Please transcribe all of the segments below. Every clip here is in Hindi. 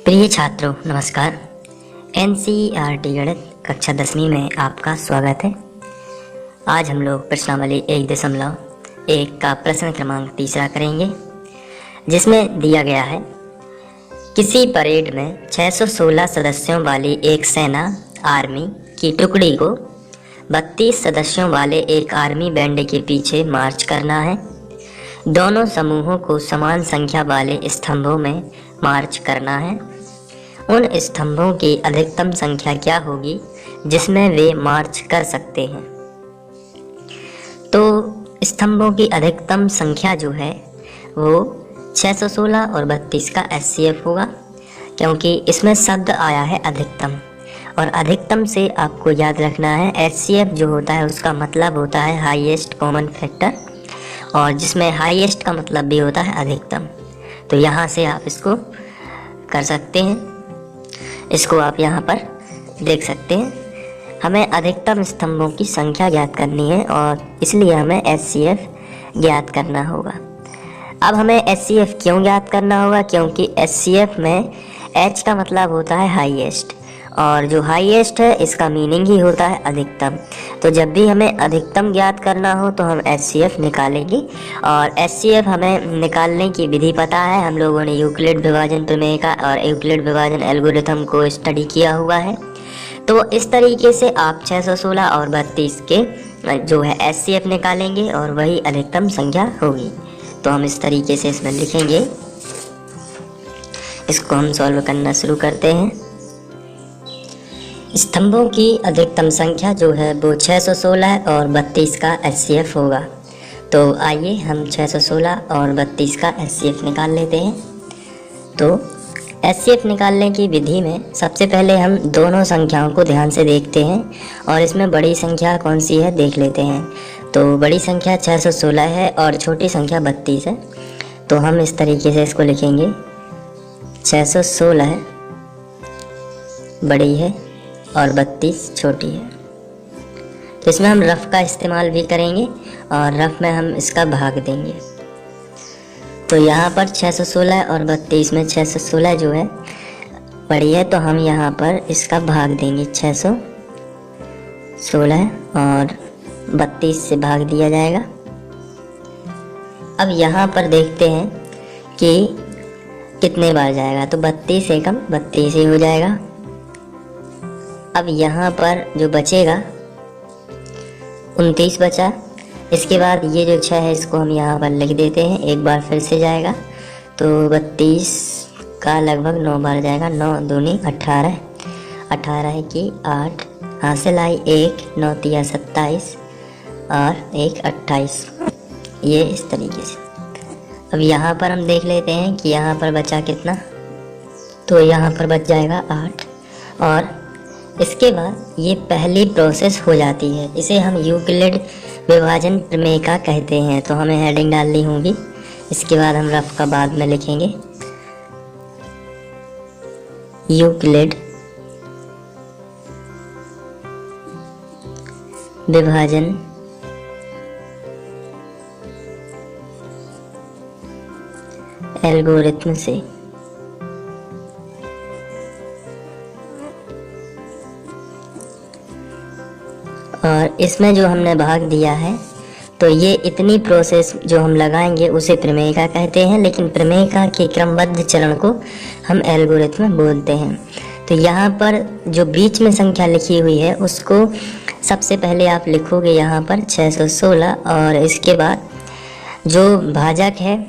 प्रिय छात्रों नमस्कार। एनसीईआरटी गणित कक्षा 10वीं में आपका स्वागत है। आज हम लोग प्रश्नावली 1.1 का प्रश्न क्रमांक 3 करेंगे, जिसमें दिया गया है किसी परेड में 616 सदस्यों वाली एक सेना आर्मी की टुकड़ी को 32 सदस्यों वाले एक आर्मी बैंड के पीछे मार्च करना है। दोनों समूहों को समान संख्या वाले स्तंभों में मार्च करना है। उन स्तंभों की अधिकतम संख्या क्या होगी जिसमें वे मार्च कर सकते हैं। तो स्तंभों की अधिकतम संख्या जो है वो 616 और 32 का एचसीएफ होगा, क्योंकि इसमें शब्द आया है अधिकतम। और अधिकतम से आपको याद रखना है एचसीएफ जो होता है उसका मतलब होता है हाईएस्ट कॉमन फैक्टर, और जिसमें हाईएस्ट का मतलब भी होता है अधिकतम। तो यहाँ से आप इसको कर सकते हैं, इसको आप यहाँ पर देख सकते हैं। हमें अधिकतम स्तंभों की संख्या ज्ञात करनी है और इसलिए हमें एचसीएफ ज्ञात करना होगा। अब हमें एचसीएफ क्यों ज्ञात करना होगा? क्योंकि एचसीएफ में एच का मतलब होता है हाईएस्ट, और जो हाईएस्ट है इसका मीनिंग ही होता है अधिकतम। तो जब भी हमें अधिकतम ज्ञात करना हो तो हम एचसीएफ निकालेंगे, और एचसीएफ हमें निकालने की विधि पता है। हम लोगों ने यूक्लिड विभाजन प्रमेय का और यूक्लिड विभाजन एल्गोरिथम को स्टडी किया हुआ है। तो इस तरीके से आप 616 और 32 के जो है एचसीएफ निकालेंगे और वही अधिकतम संख्या होगी। तो हम इस तरीके से इसमें लिखेंगे। इसको हम सॉल्व करना शुरू करते हैं। स्तंभों की अधिकतम संख्या जो है वो 616 और 32 का एचसीएफ होगा। तो आइए हम 616 और 32 का एचसीएफ निकाल लेते हैं। तो एचसीएफ निकालने की विधि में सबसे पहले हम दोनों संख्याओं को ध्यान से देखते हैं और इसमें बड़ी संख्या कौन सी है देख लेते हैं। तो बड़ी संख्या 616 है और छोटी संख्या 32 है। तो हम इस तरीके से इसको लिखेंगे, 616 बड़ी है और 32 छोटी है। तो इसमें हम रफ का इस्तेमाल भी करेंगे और रफ में हम इसका भाग देंगे। तो यहाँ पर 616 और 32 में 616 जो है बड़ी है, तो हम यहाँ पर इसका भाग देंगे। 616 और 32 से भाग दिया जाएगा। अब यहाँ पर देखते हैं कि कितने बार जाएगा। तो 32 एकम 32 ही हो जाएगा। अब यहाँ पर जो बचेगा 29 बचा। इसके बाद ये जो 6 है इसको हम यहाँ पर लिख देते हैं। एक बार फिर से जाएगा तो 32 का लगभग 9 बार जाएगा। 9 दूनी 18, 18 की 8, हासिल आई 1, 9 तिया 27 और 1 28। ये इस तरीके से। अब यहाँ पर हम देख लेते हैं कि यहाँ पर बचा कितना। तो यहाँ पर बच जाएगा 8, और इसके बाद ये पहली प्रोसेस हो जाती है। इसे हम यूक्लिड विभाजन प्रमेय का कहते हैं। तो हमें हेडिंग डालनी होगी। इसके बाद हम रफ का बाद में लिखेंगे, यूक्लिड विभाजन एल्गोरिथम से। और इसमें जो हमने भाग दिया है तो ये इतनी प्रोसेस जो हम लगाएंगे उसे प्रमेय का कहते हैं, लेकिन प्रमेय का के क्रमबद्ध चरण को हम एल्गोरिथम बोलते हैं। तो यहाँ पर जो बीच में संख्या लिखी हुई है उसको सबसे पहले आप लिखोगे यहाँ पर 616, और इसके बाद जो भाजक है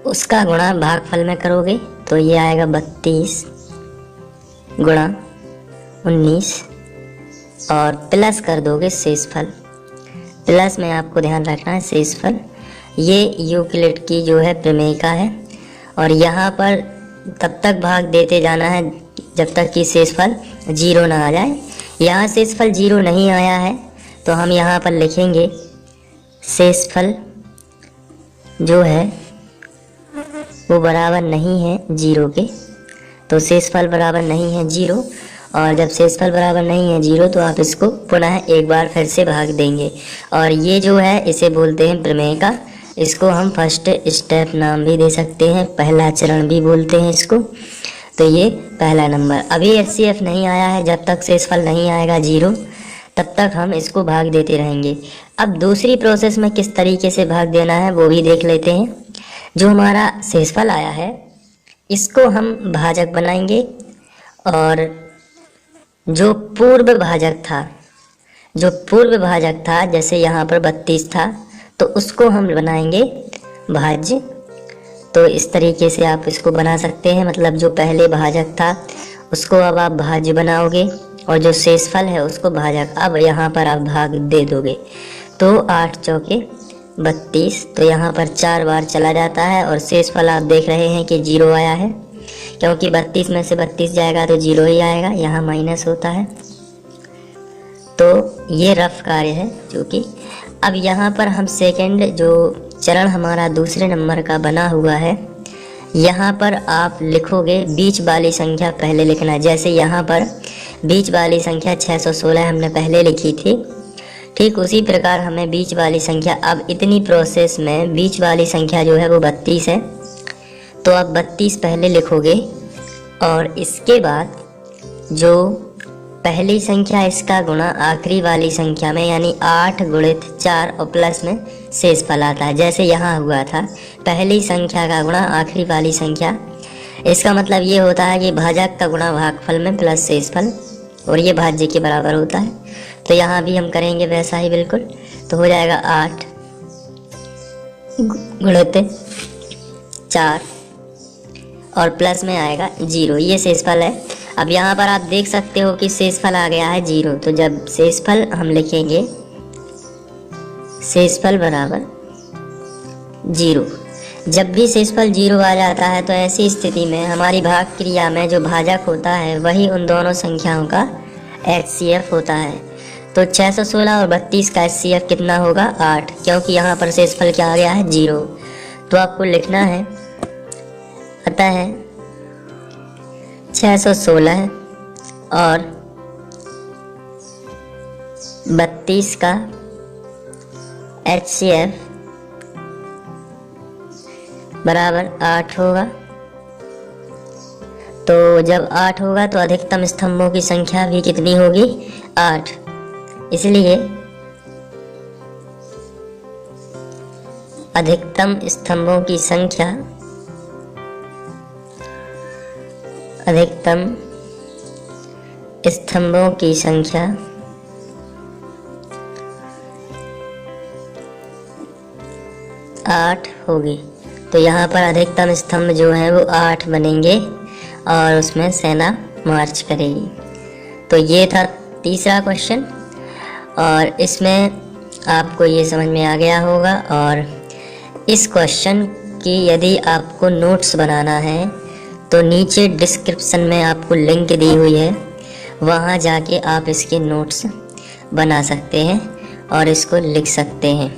उसका गुणा भागफल में करोगे तो ये आएगा 32 गुणा 19 और प्लस कर दोगे शेषफल। प्लस में आपको ध्यान रखना है शेषफल। ये यूक्लिड की जो है प्रमेय का है, और यहाँ पर तब तक भाग देते जाना है जब तक कि शेषफल 0 ना आ जाए। यहाँ शेषफल 0 नहीं आया है तो हम यहाँ पर लिखेंगे शेषफल जो है वो बराबर नहीं है 0 के। तो शेषफल बराबर नहीं है 0, और जब शेषफल बराबर नहीं है 0 तो आप इसको पुनः एक बार फिर से भाग देंगे। और ये जो है इसे बोलते हैं प्रमेय का। इसको हम फर्स्ट स्टेप नाम भी दे सकते हैं, पहला चरण भी बोलते हैं इसको। तो ये पहला नंबर। अभी HCF नहीं आया है, जब तक शेषफल नहीं आएगा 0 तब तक हम इसको भाग देते रहेंगे। अब दूसरी प्रोसेस में किस तरीके से भाग देना है वो भी देख लेते हैं। जो हमारा शेषफल आया है इसको हम भाजक बनाएंगे, और जो पूर्व भाजक था जैसे यहाँ पर 32 था तो उसको हम बनाएंगे भाज्य। तो इस तरीके से आप इसको बना सकते हैं, मतलब जो पहले भाजक था उसको अब आप भाज्य बनाओगे और जो शेषफल है उसको भाजक। अब यहाँ पर आप भाग दे दोगे तो 8 चौके 32, तो यहाँ पर 4 बार चला जाता है और शेषफल आप देख रहे हैं कि 0 आया है, क्योंकि 32 में से 32 जाएगा तो 0 ही आएगा, यहाँ माइनस होता है। तो ये रफ कार्य है जो कि अब यहाँ पर हम सेकंड जो चरण हमारा दूसरे नंबर का बना हुआ है, यहाँ पर आप लिखोगे बीच वाली संख्या पहले लिखना। जैसे यहाँ पर बीच वाली संख्या 616 हमने पहले लिखी थी, ठीक उसी प्रकार हमें बीच वाली संख्या, अब इतनी प्रोसेस में बीच वाली संख्या जो है वो 32 है, तो आप 32 पहले लिखोगे और इसके बाद जो पहली संख्या इसका गुणा आखिरी वाली संख्या में, यानी 8 गुणित 4 और प्लस में शेषफल आता है। जैसे यहाँ हुआ था पहली संख्या का गुणा आखिरी वाली संख्या, इसका मतलब ये होता है कि भाजक का गुणा भागफल में प्लस शेषफल, और ये भाज्य के बराबर होता है। तो यहाँ भी हम करेंगे वैसा ही बिल्कुल, तो हो जाएगा 8 गुणित 4 और प्लस में आएगा 0, ये शेषफल है। अब यहाँ पर आप देख सकते हो कि शेषफल आ गया है 0, तो जब शेषफल हम लिखेंगे शेषफल बराबर 0, जब भी शेषफल 0 आ जाता है तो ऐसी स्थिति में हमारी भाग क्रिया में जो भाजक होता है वही उन दोनों संख्याओं का HCF होता है। तो 616 और 32 का HCF कितना होगा 8, क्योंकि यहाँ पर शेषफल क्या आ गया है 0। तो आपको लिखना है, अतः है 616 और 32 का HCF बराबर 8 होगा। तो जब 8 होगा तो अधिकतम स्तंभों की संख्या भी कितनी होगी 8, इसलिए अधिकतम स्तंभों की संख्या 8 होगी। तो यहाँ पर अधिकतम स्तंभ जो है वो 8 बनेंगे और उसमें सेना मार्च करेगी। तो ये था तीसरा क्वेश्चन, और इसमें आपको ये समझ में आ गया होगा। और इस क्वेश्चन की यदि आपको नोट्स बनाना है तो नीचे डिस्क्रिप्शन में आपको लिंक दी हुई है, वहाँ जाके आप इसके नोट्स बना सकते हैं और इसको लिख सकते हैं।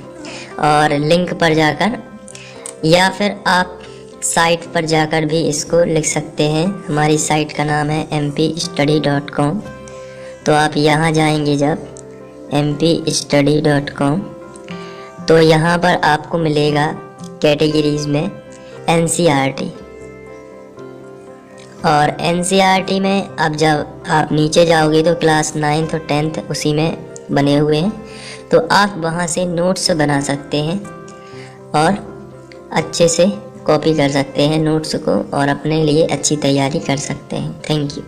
और लिंक पर जाकर या फिर आप साइट पर जाकर भी इसको लिख सकते हैं। हमारी साइट का नाम है mpstudy.com। तो आप यहाँ जाएंगे जब mpstudy.com, तो यहाँ पर आपको मिलेगा कैटेगरीज में NCERT, और NCERT में अब जब आप नीचे जाओगे तो क्लास 9th और 10th उसी में बने हुए हैं, तो आप वहाँ से नोट्स बना सकते हैं और अच्छे से कॉपी कर सकते हैं नोट्स को और अपने लिए अच्छी तैयारी कर सकते हैं। Thank you.